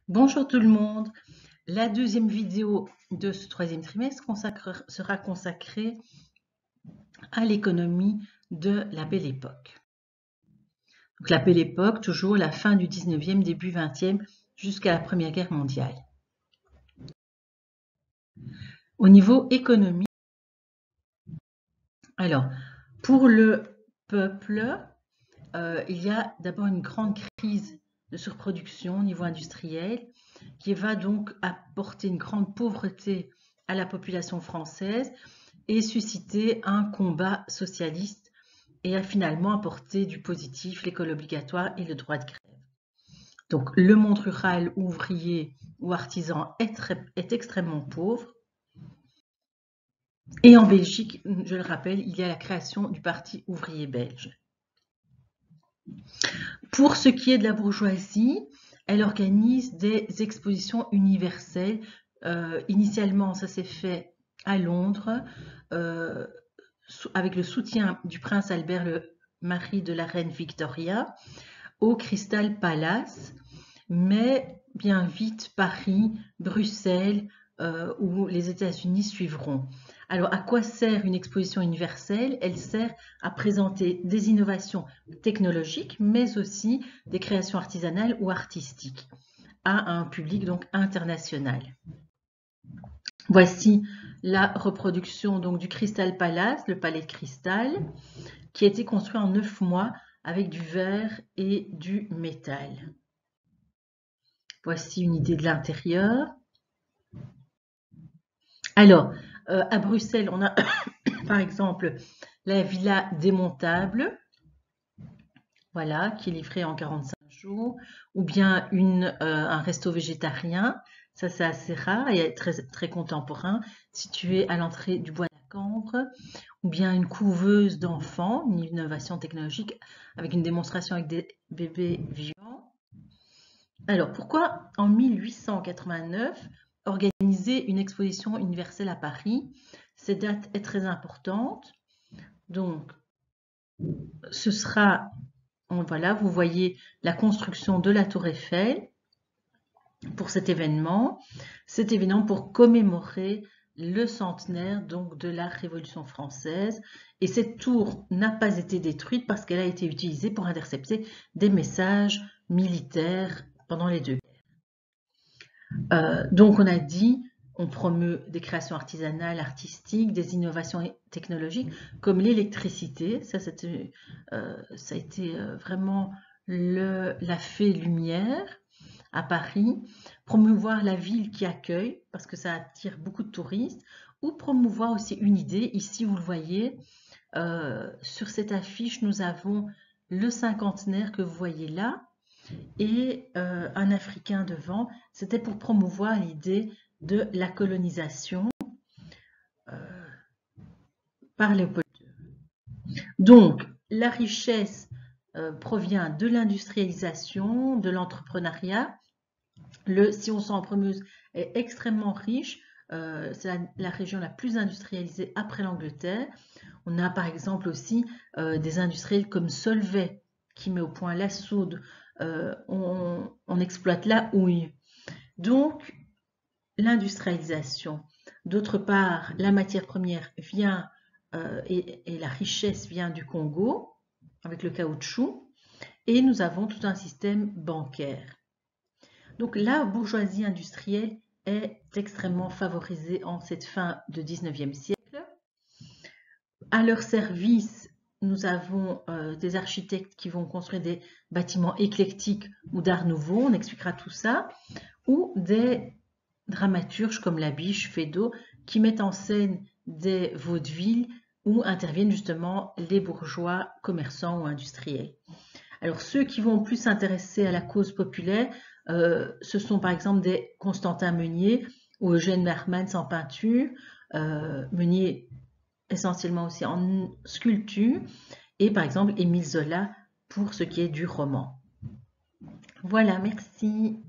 Bonjour tout le monde. La deuxième vidéo de ce troisième trimestre sera consacrée à l'économie de la Belle Époque. Donc, la Belle Époque, toujours la fin du 19e, début 20e, jusqu'à la Première Guerre mondiale. Au niveau économique, alors, pour le peuple, il y a d'abord une grande crise de surproduction au niveau industriel qui va donc apporter une grande pauvreté à la population française et susciter un combat socialiste et a finalement apporté du positif, l'école obligatoire et le droit de grève. Donc le monde rural, ouvrier ou artisan est extrêmement pauvre. Et en Belgique, je le rappelle, il y a la création du Parti ouvrier belge. Pour ce qui est de la bourgeoisie, elle organise des expositions universelles. Initialement, ça s'est fait à Londres, avec le soutien du prince Albert, le mari de la reine Victoria, au Crystal Palace, mais bien vite Paris, Bruxelles ou les États-Unis suivront. Alors, à quoi sert une exposition universelle? Elle sert à présenter des innovations technologiques, mais aussi des créations artisanales ou artistiques à un public donc international. Voici la reproduction donc du Crystal Palace, le palais de cristal, qui a été construit en 9 mois avec du verre et du métal. Voici une idée de l'intérieur. Alors, à Bruxelles, on a par exemple la villa démontable, voilà, qui est livrée en 45 jours, ou bien un resto végétarien, ça c'est assez rare et très contemporain, situé à l'entrée du bois d'Acambre, ou bien une couveuse d'enfants, une innovation technologique avec une démonstration avec des bébés vivants. Alors, pourquoi en 1889 organiser une exposition universelle à Paris? Cette date est très importante. Donc, ce sera, voilà, vous voyez la construction de la Tour Eiffel pour cet événement. Cet événement pour commémorer le centenaire donc de la Révolution française. Et cette tour n'a pas été détruite parce qu'elle a été utilisée pour intercepter des messages militaires pendant les deux guerres. Donc on a dit, on promeut des créations artisanales, artistiques, des innovations technologiques comme l'électricité. Ça a été vraiment la fée lumière à Paris, promouvoir la ville qui accueille, parce que ça attire beaucoup de touristes, ou promouvoir aussi une idée. Ici, vous le voyez, sur cette affiche, nous avons le cinquantenaire que vous voyez là, et un Africain devant. C'était pour promouvoir l'idée de la colonisation par Léopold II. Donc, la richesse provient de l'industrialisation, de l'entrepreneuriat. Le Sion-Saint-Premeuse est extrêmement riche. C'est la région la plus industrialisée après l'Angleterre. On a par exemple aussi des industriels comme Solvay qui met au point la soude. On exploite la houille. Donc, l'industrialisation. D'autre part, la matière première vient et la richesse vient du Congo avec le caoutchouc. Et nous avons tout un système bancaire. Donc la bourgeoisie industrielle est extrêmement favorisée en cette fin de 19e siècle. À leur service, nous avons des architectes qui vont construire des bâtiments éclectiques ou d'art nouveau, on expliquera tout ça, ou des dramaturges comme Labiche, Feydeau, qui mettent en scène des vaudevilles où interviennent justement les bourgeois commerçants ou industriels. Alors ceux qui vont plus s'intéresser à la cause populaire, ce sont par exemple des Constantin Meunier ou Eugène Mermans en peinture, Meunier essentiellement aussi en sculpture, et par exemple Émile Zola pour ce qui est du roman. Voilà, merci.